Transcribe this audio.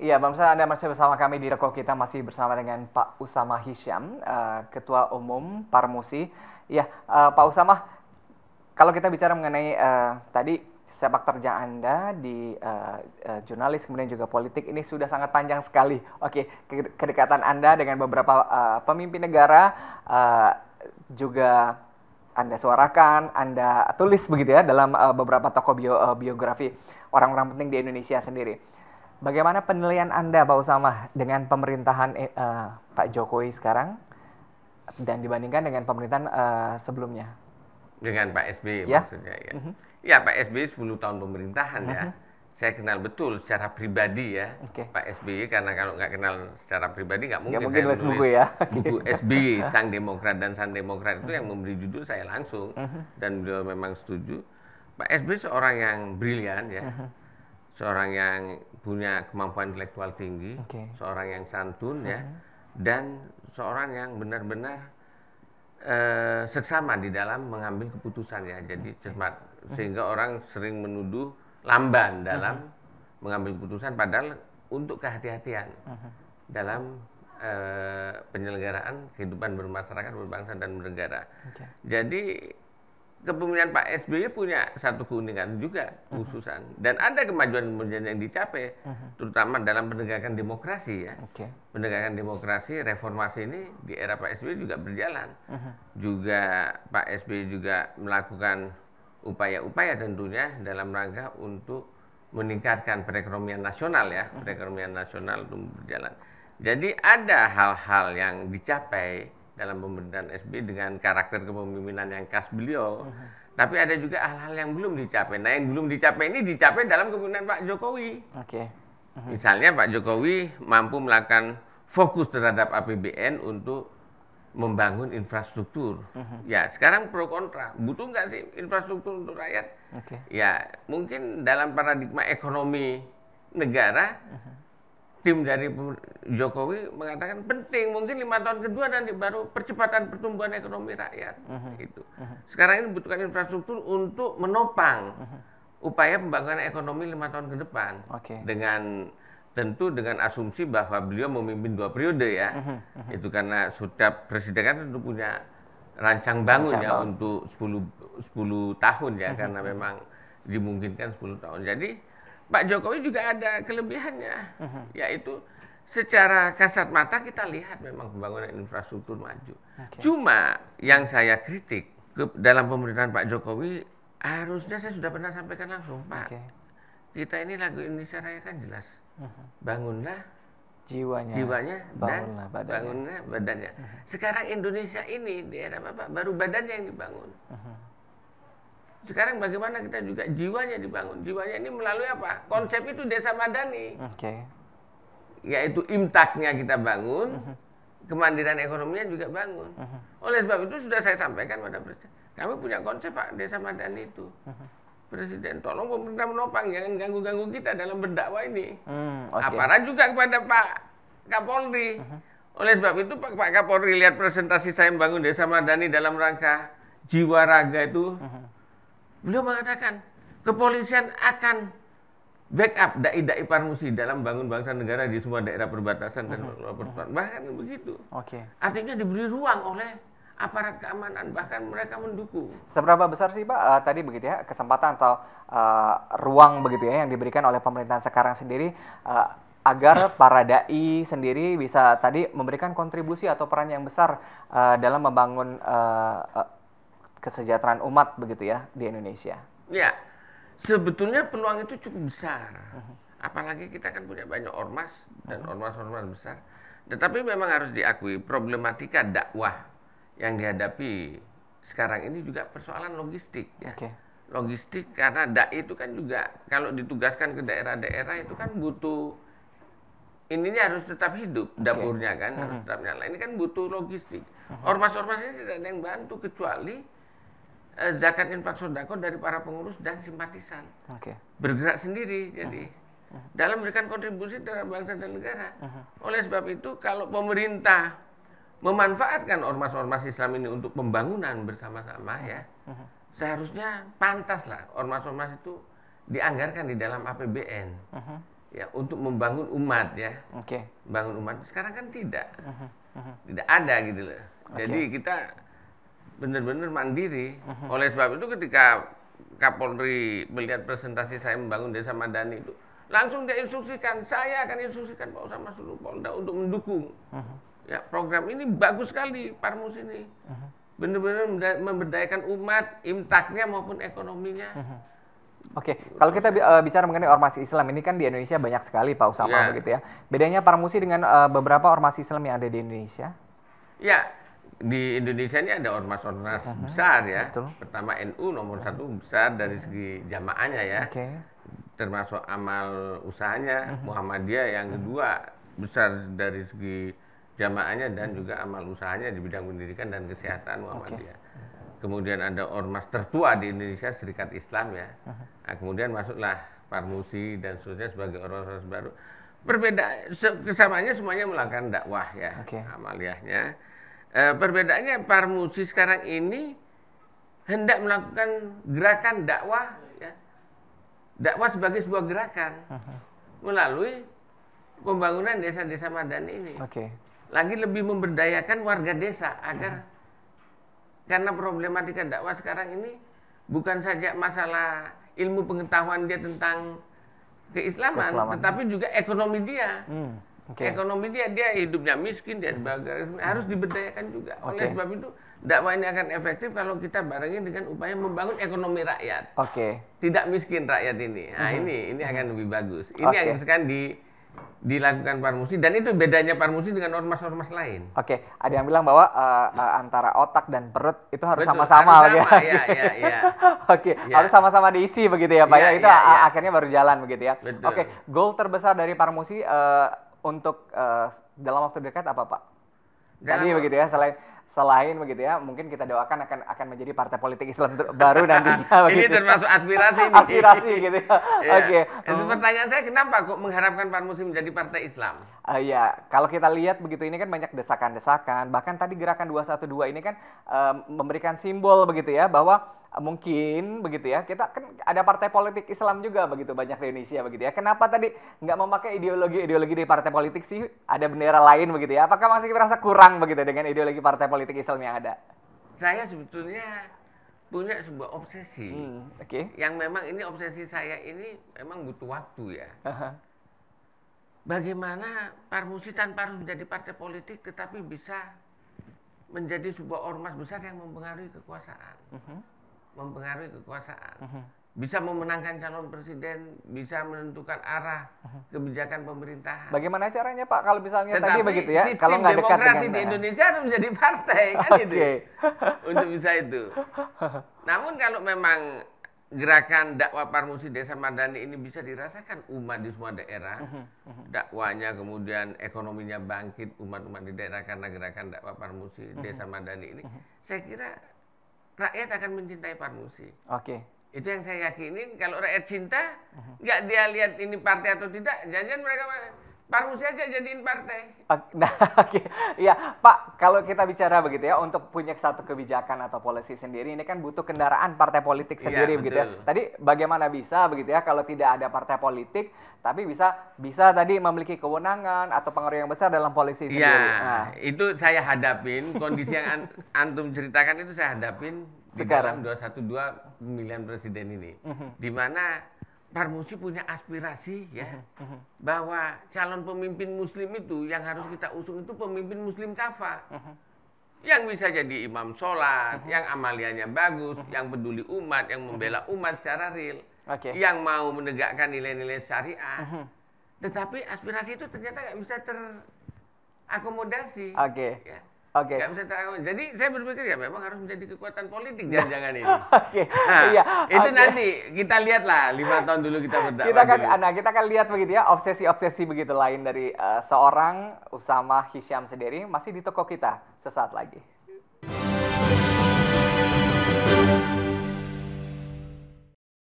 Iya, pemirsa, Anda masih bersama kami di Toko Kita, masih bersama dengan Pak Usama Hisyam, Ketua Umum Parmusi. Iya, Pak Usama, kalau kita bicara mengenai tadi sepak terjang Anda di jurnalis, kemudian juga politik, ini sudah sangat panjang sekali. Oke, kedekatan Anda dengan beberapa pemimpin negara juga Anda suarakan, Anda tulis begitu ya dalam beberapa tokoh biografi orang-orang penting di Indonesia sendiri. Bagaimana penilaian Anda, Pak Usama, dengan pemerintahan Pak Jokowi sekarang dan dibandingkan dengan pemerintahan sebelumnya? Dengan Pak SBY Ya. maksudnya ya. Ya, Pak SBY 10 tahun pemerintahan ya. Saya kenal betul secara pribadi ya Pak SBY, karena kalau nggak kenal secara pribadi nggak mungkin saya nulis menulis buku ya. buku SBY, Sang Demokrat dan Sang Demokrat itu yang memberi judul saya langsung, dan beliau memang setuju. Pak SBY seorang yang brilian ya. Seorang yang punya kemampuan intelektual tinggi, seorang yang santun ya, dan seorang yang benar-benar seksama di dalam mengambil keputusan ya. Jadi cermat, sehingga orang sering menuduh lamban dalam mengambil keputusan, padahal untuk kehati-hatian dalam penyelenggaraan kehidupan bermasyarakat, berbangsa dan bernegara. Jadi kepemimpinan Pak SBY punya satu keunikan juga khususan, dan ada kemajuan-kemajuan yang dicapai, terutama dalam penegakan demokrasi ya. Penegakan demokrasi, reformasi ini di era Pak SBY juga berjalan. Juga Pak SBY juga melakukan upaya-upaya tentunya dalam rangka untuk meningkatkan perekonomian nasional ya, perekonomian nasional itu berjalan. Jadi ada hal-hal yang dicapai dalam pemerintahan SBY dengan karakter kepemimpinan yang khas beliau. Tapi ada juga hal-hal yang belum dicapai. Nah, yang belum dicapai ini dicapai dalam kepemimpinan Pak Jokowi. Misalnya Pak Jokowi mampu melakukan fokus terhadap APBN untuk membangun infrastruktur. Ya, sekarang pro kontra. Butuh nggak sih infrastruktur untuk rakyat? Ya, mungkin dalam paradigma ekonomi negara, tim dari Jokowi mengatakan penting, mungkin 5 tahun kedua nanti baru percepatan pertumbuhan ekonomi rakyat. Sekarang ini butuhkan infrastruktur untuk menopang upaya pembangunan ekonomi 5 tahun ke depan. Dengan tentu dengan asumsi bahwa beliau memimpin 2 periode ya. Itu karena setiap presiden kan tentu punya rancang bangun ya untuk 10 tahun ya, karena memang dimungkinkan 10 tahun. Jadi Pak Jokowi juga ada kelebihannya, yaitu secara kasat mata kita lihat memang pembangunan infrastruktur maju. Cuma yang saya kritik dalam pemerintahan Pak Jokowi, harusnya saya sudah pernah sampaikan langsung, Pak, kita ini lagu Indonesia Raya kan jelas, bangunlah jiwanya dan bangunlah badannya. Sekarang Indonesia ini di era Bapak baru badannya yang dibangun. Sekarang bagaimana kita juga jiwanya dibangun. Jiwanya ini melalui apa? Konsep itu desa madani. Yaitu imtaknya kita bangun, kemandirian ekonominya juga bangun. Oleh sebab itu sudah saya sampaikan pada Presiden, kami punya konsep Pak desa madani itu. Presiden, tolong pemerintah menopang, jangan ganggu-ganggu kita dalam berdakwah ini. Aparat juga kepada Pak Kapolri. Oleh sebab itu Pak Kapolri lihat presentasi saya membangun desa madani dalam rangka jiwa raga itu. Beliau mengatakan, kepolisian akan backup dai-dai Parmusi dalam bangun bangsa negara di semua daerah perbatasan dan luar perbatasan. Bahkan begitu. Artinya diberi ruang oleh aparat keamanan, bahkan mereka mendukung. Seberapa besar sih Pak tadi begitu ya kesempatan atau ruang begitu ya yang diberikan oleh pemerintahan sekarang sendiri agar para dai sendiri bisa tadi memberikan kontribusi atau peran yang besar dalam membangun kesejahteraan umat begitu ya di Indonesia? Ya, sebetulnya peluang itu cukup besar. Apalagi kita kan punya banyak ormas dan ormas-ormas besar. Tetapi memang harus diakui problematika dakwah yang dihadapi sekarang ini juga persoalan logistik ya. Logistik karena dai itu kan juga kalau ditugaskan ke daerah-daerah itu kan butuh ininya harus tetap hidup, dapurnya kan harus tetap nyala. Ini kan butuh logistik. Ormas-ormas ini tidak ada yang bantu kecuali zakat infak sodako dari para pengurus dan simpatisan. Bergerak sendiri jadi dalam memberikan kontribusi terhadap bangsa dan negara. Oleh sebab itu kalau pemerintah memanfaatkan ormas-ormas Islam ini untuk pembangunan bersama-sama ya, seharusnya pantaslah ormas-ormas itu dianggarkan di dalam APBN. ya untuk membangun umat ya. Oke. Bangun umat. Sekarang kan tidak. Tidak ada gitu loh. Jadi kita benar-benar mandiri. Oleh sebab itu ketika Kapolri melihat presentasi saya membangun Desa Madani itu, langsung dia instruksikan, saya akan instruksikan Pak Usama seluruh Polda untuk mendukung. Ya, program ini bagus sekali, Parmus ini. Benar-benar memberdayakan umat, imtaknya maupun ekonominya. Oke, kalau kita bicara mengenai ormas Islam ini kan di Indonesia banyak sekali Pak Usama begitu ya. Bedanya Parmusi dengan beberapa ormas Islam yang ada di Indonesia? Ya, di Indonesia ini ada ormas-ormas besar ya. Betul. Pertama NU nomor 1 besar dari segi jamaahnya ya. Termasuk amal usahanya. Muhammadiyah yang kedua besar dari segi jamaahnya dan juga amal usahanya di bidang pendidikan dan kesehatan Muhammadiyah. Kemudian ada ormas tertua di Indonesia, Serikat Islam ya. Nah, kemudian masuklah Parmusi dan seterusnya sebagai ormas baru. Berbeda, kesamaannya semuanya melakukan dakwah ya, amaliyahnya. Perbedaannya Parmusi sekarang ini hendak melakukan gerakan dakwah ya. Dakwah sebagai sebuah gerakan melalui pembangunan desa-desa Madani ini. Lagi lebih memberdayakan warga desa agar karena problematika dakwah sekarang ini bukan saja masalah ilmu pengetahuan dia tentang keislaman, tetapi juga ekonomi dia. Ekonomi dia hidupnya miskin, dia harus diberdayakan juga. Oleh sebab itu dakwah ini akan efektif kalau kita barengin dengan upaya membangun ekonomi rakyat. Tidak miskin rakyat ini. Nah, ini akan lebih bagus. Ini yang sekarang dilakukan Parmusi, dan itu bedanya Parmusi dengan ormas-ormas lain. Ada yang bilang bahwa antara otak dan perut itu harus sama-sama. Harus sama-sama diisi begitu ya Pak ya. Itu akhirnya baru jalan begitu ya. Goal terbesar dari Parmusi untuk dalam waktu dekat apa Pak? Tadi begitu ya, selain begitu ya, mungkin kita doakan akan menjadi partai politik Islam baru nantinya. Ini termasuk aspirasi. Aspirasi gitu ya. Pertanyaan saya, kenapa kok mengharapkan Parmusi menjadi partai Islam? Kalau kita lihat begitu, ini kan banyak desakan-desakan. Bahkan tadi gerakan 212 ini kan memberikan simbol begitu ya, bahwa mungkin begitu ya, kita kan ada partai politik Islam juga begitu banyak di Indonesia begitu ya. Kenapa tadi nggak memakai ideologi di partai politik sih? Ada bendera lain begitu ya? Apakah masih merasa kurang begitu dengan ideologi partai politik Islam yang ada? Saya sebetulnya punya sebuah obsesi. Yang memang ini obsesi saya ini memang butuh waktu ya. Bagaimana Parmusi tanpa harus menjadi partai politik tetapi bisa menjadi sebuah ormas besar yang mempengaruhi kekuasaan. Bisa memenangkan calon presiden, bisa menentukan arah kebijakan pemerintahan. Bagaimana caranya Pak kalau misalnya tetapi tadi begitu ya, kalau nggak dekat demokrasi di Indonesia harus menjadi partai kan itu untuk bisa itu. Namun kalau memang gerakan dakwah Parmusi Desa Madani ini bisa dirasakan umat di semua daerah, dakwanya kemudian ekonominya bangkit, umat-umat di daerah karena gerakan dakwah Parmusi Desa Madani ini, saya kira rakyat akan mencintai Parmusi. Itu yang saya yakinin. Kalau rakyat cinta, nggak dia lihat ini partai atau tidak, jangan mereka Parmusi aja jadiin partai. Iya Pak, kalau kita bicara begitu ya, untuk punya satu kebijakan atau polisi sendiri, ini kan butuh kendaraan partai politik sendiri begitu ya. Tadi bagaimana bisa begitu ya, kalau tidak ada partai politik, tapi bisa tadi memiliki kewenangan atau pengaruh yang besar dalam polisi sendiri. Itu saya hadapin, kondisi yang antum ceritakan itu saya hadapin di dalam 212 pemilihan presiden ini. Di mana Parmusi punya aspirasi ya, bahwa calon pemimpin muslim itu yang harus kita usung itu pemimpin muslim kafah. Yang bisa jadi imam sholat, yang amaliyahnya bagus, yang peduli umat, yang membela umat secara real, yang mau menegakkan nilai-nilai syariah. Tetapi aspirasi itu ternyata nggak bisa terakomodasi. Nggak bisa terakomodasi. Jadi saya berpikir ya memang harus menjadi kekuatan politik jangan-jangan ini. Itu nanti kita lihatlah 5 tahun dulu kita berdakwah. Kita akan lihat begitu ya, obsesi-obsesi begitu lain dari seorang Usama Hisham sendiri masih di toko kita sesaat lagi.